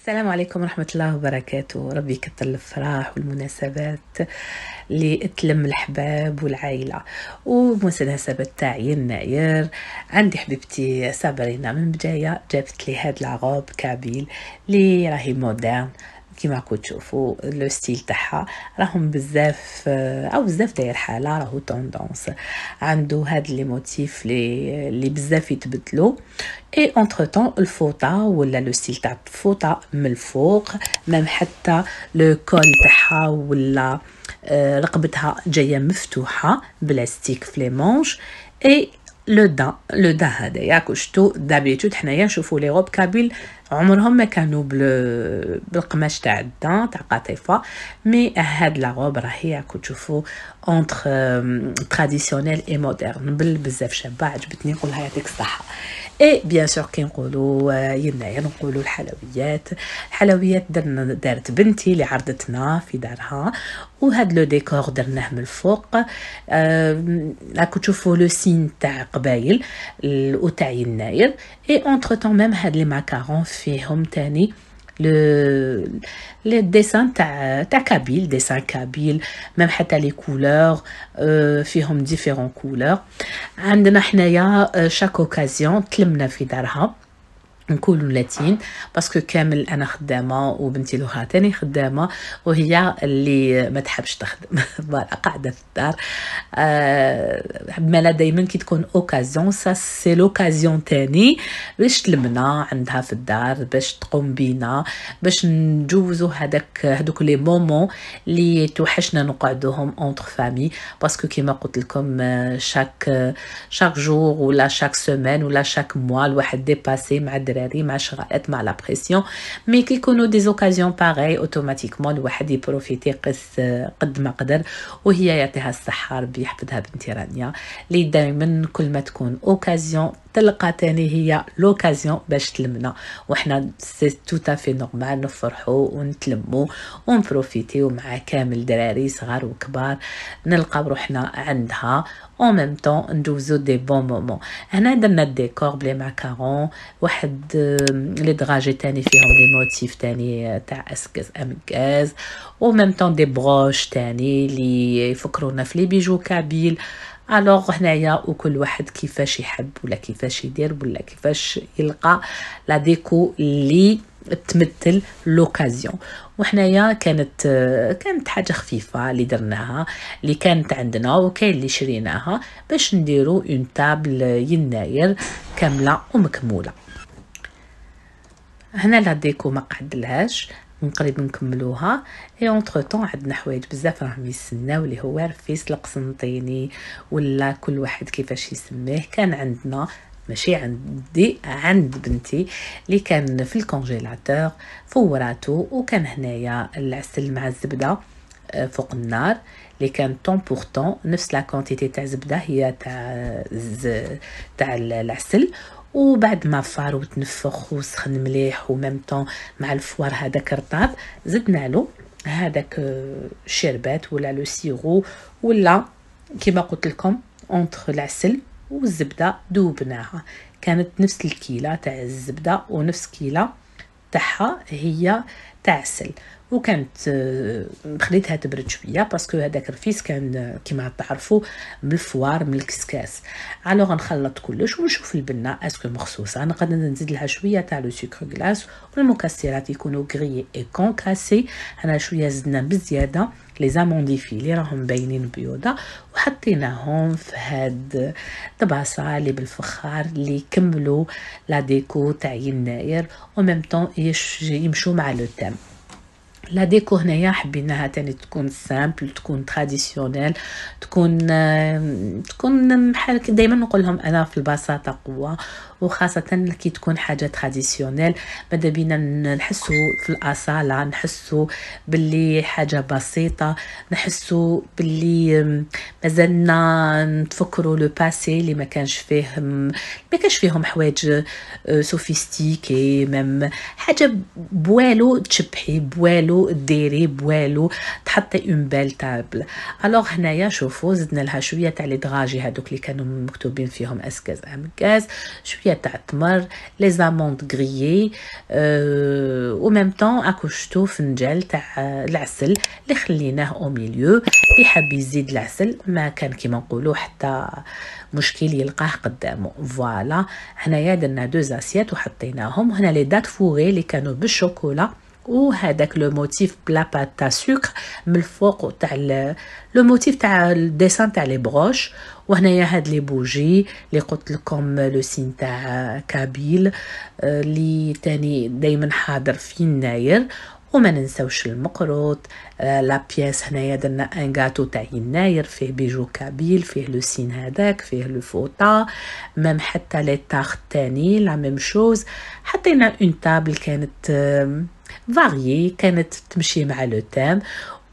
السلام عليكم ورحمة الله وبركاته. ربي يكتر الفرح والمناسبات اللي تلم الحباب والعائلة. ومناسبة تاع يناير عندي حبيبتي صابرينا من بداية جابت لي هاد العروب كابيل اللي راهي مودرن كيما راكم تشوفوا لو ستيل تاعها راهم بزاف او بزاف داير حاله راهو توندونس عنده هاد لي موتيف اللي بزاف يتبدلوا اي اونتر طون الفوطه ولا لو ستيل تاع الفوطه من الفوق مام حتى لو كول تاعها ولا رقبتها جايه مفتوحه بلاستيك في لي مونش اي لو دان هذايا كشتو دابيتود حنايا نشوفوا لي روب كابيل عمرهم ما كانوا بالقماش تاع الدان تاع قطيفه مي هاد لا روب راهي راكم تشوفوا اونتر تراديسيونيل اي مودرن بزاف شابه عجبتني نقولها يعطيك الصحه. اي بيان سور كي نقولوا يناير نقولوا الحلويات دارت بنتي اللي عرضتنا في دارها وهاد لو ديكور درناه من الفوق. راكم تشوفوا لو سين تاع قبايل وتاع يناير اي اونتر طون ميم هاد لي ماكارون فيهم تاني لي ديسان تاع كابيل ديسان كابيل ميم حتى لي كولور فيهم ديفيرون كولور. عندنا حنايا شاك اوكازيون تلمنا في دارها نقولوا لاتين باسكو كامل انا خدامه وبنتي لوها تاني خدامه وهي اللي ما تحبش تخدم قاعده في الدار. مالا دائما كي تكون اوكازيون سي لوكازيون تاني باش تلمنا عندها في الدار باش تقوم بينا باش نجوزوا هذوك لي مومون اللي توحشنا نقعدوهم اونتر فامي باسكو كيما قلت لكم شاك جور ولا شاك سيمين ولا شاك موا الواحد ديباسي مع الدراري مع شغالات مع لا بريسيون مي كي يكونوا دي اوكازيون باغي اوتوماتيكمون الواحد يبروفيتي قد ما قدر. وهي يعطيها الصحه ربي يحفظها بنتي رانيا اللي دائما كل ما تكون اوكازيون تلقى تاني هي لوكازيون باش تلمنا وحنا سي تو تافي نورمال نفرحوا ونتلموا ونبروفيتيو مع كامل دراري صغار وكبار نلقى روحنا عندها en même temps ندوزو دي بون مومون. هنا درنا الديكور بلي ماكارون واحد لي دراجي تاني فيهم دي موتيف تاني تاع اسكاز امكاز و ميم طون دي بروش تاني اللي يفكرونا في لي بيجو كابيل. الوغ هنايا وكل واحد كيفاش يحب ولا كيفاش يدير ولا كيفاش يلقى لا ديكو اللي تمثل لوكازيون. وحنايا كانت حاجه خفيفه اللي درناها اللي كانت عندنا وكاين اللي شريناها باش نديرو اون تابل يناير كامله ومكموله. هنا لا ديكو ما قعدلهاش نقريب نكملوها اي اونتر طون عندنا حوايج بزاف راهم يسناو اللي هو رفيس القسنطيني ولا كل واحد كيفاش يسميه. كان عندنا ماشي عندي عند بنتي اللي كان في الكونجيلاتور فوراتو وكان هنايا العسل مع الزبده فوق النار اللي كان طون بور طون نفس لا كونتيتي تاع زبده هي تاع العسل وبعد ما فار وتنفخ وسخن مليح وميم طون مع الفوار هذاك رطاب زدنا له هذاك شربات ولا لو سيرو ولا كما قلت لكم اونتر العسل والزبده دوبناها كانت نفس الكيله تاع الزبده ونفس كيله تاعها هي تاع عسل وكانت خليتها تبرد شويه باسكو هذاك الرفيس كان كيما تعرفوا من الفوار من الكسكاس. الوغ نخلط كلش ونشوف البنه اسكو مخصوصه نقدر نزيد لها شويه تاع لو سكر غلاس والمكسرات يكونوا غري اي كونكاسي. انا شويه زدنا بزياده لي زامونديفي اللي راهم باينين بيوضه وحطيناهم في هاد طباسه اللي بالفخار اللي يكملوا لا ديكو تاع يناير وميم طون يمشوا مع لو تيم. لا ديكو هنايا حبيناها تاني تكون سامبل تكون تراديسيونيل تكون دائما نقول لهم انا في البساطه قوه وخاصه كي تكون حاجه تراديسيونيل ماذا بينا نحسوا في الاصاله نحسوا باللي حاجه بسيطه نحسوا باللي مازلنا نتفكروا لو باسي اللي ما كانش فيهم حوايج سوفيستيكي ميم حاجه بوالو تشبحي بوالو ديري بوالو تحطي اون بال تابل. الوغ هنايا شوفوا زدنا لها شويه تاع لي دراجي هذوك اللي كانوا مكتوبين فيهم اسكاز امكاز شويه شويه تاع التمر، لي زاموند غريي، او ميم طون اكو شتو فنجال تاع العسل اللي خليناه او ميليو. اللي حاب يزيد العسل ما كان كيما نقولوا حتى مشكل يلقاه قدامه. فوالا هنايا درنا دو زاسيات وحطيناهم. هنا لي دات فوغي اللي كانوا بالشوكولا وهذاك لو موتيف بلا بات تاع سكر من الفوق تاع لو موتيف تاع الديسان تاع لي بروش. وهنايا هاد لي بوجي اللي قلت لكم لو سين تاع كابيل اللي تاني دايما حاضر في يناير. وما ننسوش المقروط. لا بياس هنايا درنا ان غاتو تاع يناير فيه بيجو كابيل، فيه لو سين هذاك، فيه لو فوطا، ميم حتى لي تاخ تاني لا ميم شوز. حطينا اون تابل كانت فاريي، كانت تمشي مع لو تام.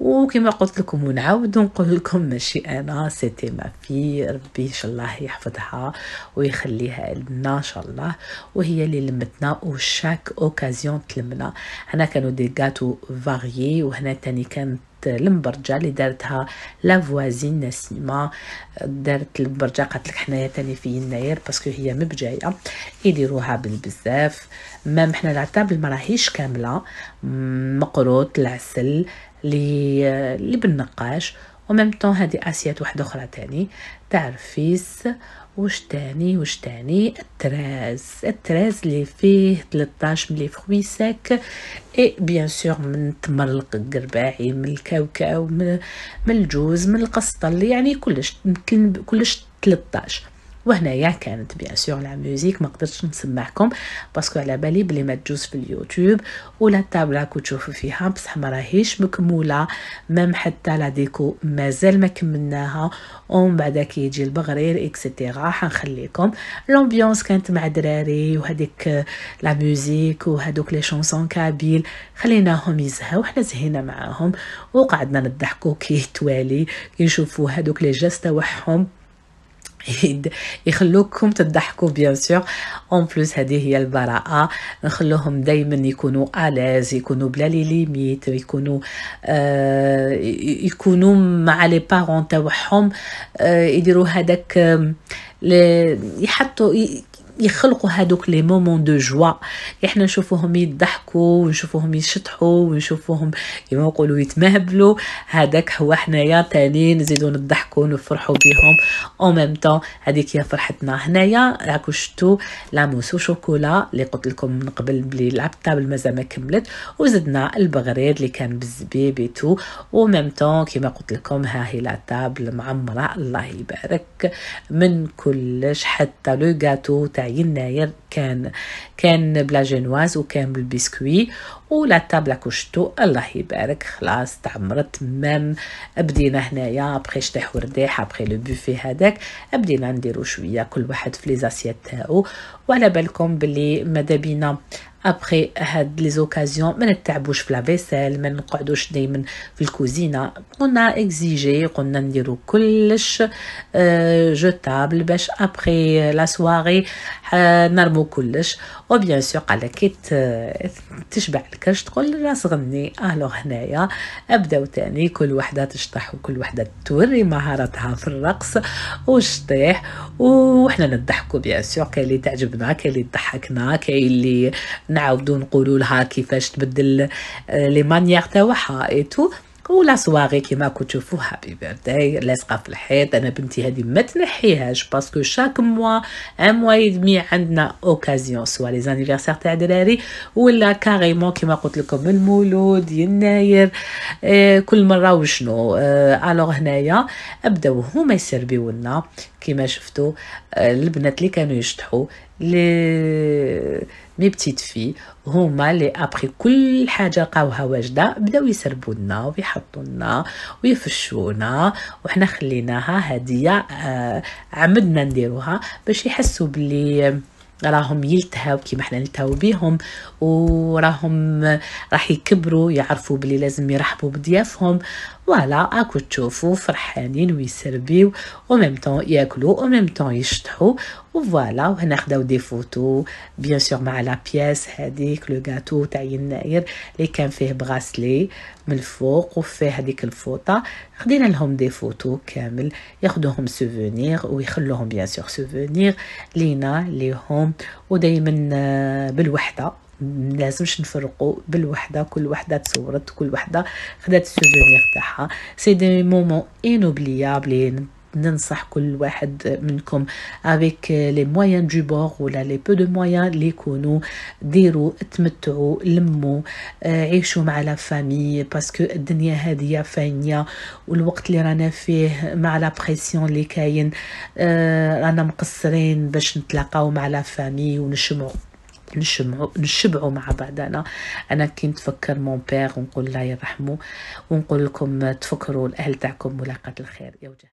وكما قلت لكم ونعاود نقول لكم ماشي انا، سيتي ما في ربي ان شاء الله يحفظها ويخليها لنا ان شاء الله، وهي اللي لمتنا وشاك اوكازيون تلمنا. هنا كانوا دي غاتو فاريي، وهنا تاني كانت المبرجة اللي دارتها لا فوازين نسيمة. دارت المبرجة قالت لك حنايا تاني في يناير باسكو هي مبجايه يديروها بالبزاف. مام حنا العتاب ما راهيش كامله، مقروط العسل اللي بالنقاش. وميم طون هذه اسيات واحده اخرى تاني تاع رفيس. وش تاني التراز اللي فيه 13 ملي فروي ساك، اي بيان سور من تمر القرباعي، من الكاوكاو، من الجوز، من القسطل، يعني كلش 13. وهنايا كانت بيان سور لا ميوزيك ما قدرتش نسمعكم باسكو على بالي بلي ما تجوز في اليوتيوب. ولا تابل راكو تشوفوا فيها بصح ما راهيش مكموله، مام حتى لا ديكو مازال ما كملناها. ومن بعد كي يجي البغرير اكسيتيرا حنخليكم. لامبيونس كانت مع دراري وهذيك لا ميوزيك وهذوك لي شونسون كابيل خليناهم يزهاو، حنا زهينا معاهم وقعدنا نضحكوا كي توالي كي نشوفوا هذوك لي جاست تاعهم يخلوكم تضحكوا بيان سور. اون بلوس هذه هي البراءه، نخلوهم دائما يكونوا الاز، يكونوا بلا لي ليميت، يكونوا مع لي بارون تاعهم، يديروا هذاك يحطوا يخلقوا هادوك لي مومون دو جوا. احنا نشوفوهم يضحكوا ونشوفوهم يشطحوا ونشوفوهم كيما نقولوا يتمهبلوا، هذاك هو حنايا تاني نزيدوا نضحكوا ونفرحوا بهم او ميم طون. هذيك هي فرحتنا. هنايا راكو شفتوا لا موسو شوكولا اللي قلت لكم من قبل بلي العتاب مازال ما كملت، وزدنا البغريد اللي كان بالزبيب ايتو او ميم طون كيما قلت لكم ها هي لا تابل معمره الله يبارك من كلش. حتى لو غاتو تاع يناير كان بلا جينواز وكان بالبسكوي ولا تابلا كشتو الله يبارك خلاص تعمرت. مام بدينا هنايا ابخي شطيح ورديح ابخي لو بوفي هذاك بدينا نديرو شويه كل واحد في لي زاسيات تاعو. وعلى بالكم بلي ماذا بينا ابخي هاد لي زوكازيون ما نتعبوش في لا فيسيل، ما نقعدوش دائما في الكوزينه. قلنا اكزيجي، قلنا نديرو كلش جوتابل باش ابخي لا سواري نرمو كلش. وبيان سور قال كي تشبع الكرش تقول راس غني. الوغ هنايا ابداو تاني كل وحده تشطح وكل وحده توري مهارتها في الرقص والشطيح، وحنا نضحكوا بيان سور. كاين اللي تعجبنا، كاين اللي تضحكنا، كاين اللي نعاودو نقولوا لها كيفاش تبدل لي مانيير تاعها ايتو. ولا سواغي كيما كنتو تشوفوا هابي بيرثداي لاصقه في الحيط. انا بنتي هذه ما تنحيهاش باسكو شاك موا ان موا يدمي عندنا اوكازيون سوا لي زانيفرسير تاع دراري ولا كاريمون كيما قلت لكم المولود يناير كل مره وشنو. الوغ هنايا بداو هما يسربيو لنا كيما شفتوا البنات اللي كانوا يشطحوا لي مي بتيت في هما اللي ابخي كل حاجه لقاوها واجده بداو يسربوا لنا ويحطوا لنا ويفشونا، وحنا خليناها هديه عمدنا نديروها باش يحسوا بلي راهم يلتهاو كيما حنا نلتهاو بيهم، وراهم راح يكبروا يعرفوا بلي لازم يرحبوا بضيافهم. فوالا اكو تشوفوا فرحانين ويسربيو وميم طون ياكلوا وميم طون يشطحوا وفوالا. وهنا خداو دي فوتو بيان سور مع لا بياس هذيك لو غاتو تاع يناير اللي كان فيه بغاسلي من الفوق وفيه هذيك الفوطه. خدينا لهم دي فوتو كامل ياخذوهم سوفونير ويخلوهم بيان سور سوفونير لينا ليهم. ودائما بالوحده لازمش نفرقوا بالوحده، كل وحده تصورت، كل وحده خدات السوفونير تاعها. سي دي مومون انوبليابل. ننصح كل واحد منكم avec les moyens du bord ولا les peu de moyens اللي يكونوا ديروا تمتعوا لموا عيشوا مع لا فامي باسكو الدنيا هذه فانيه والوقت اللي رانا فيه مع لا بريسيون اللي كاين رانا مقصرين باش نتلاقاو مع لا فامي نشبعوا مع بعضنا. انا كي نتفكر مون بير ونقول الله يرحمه ونقول لكم تفكروا الاهل تاعكم ملاقات الخير يا وجه.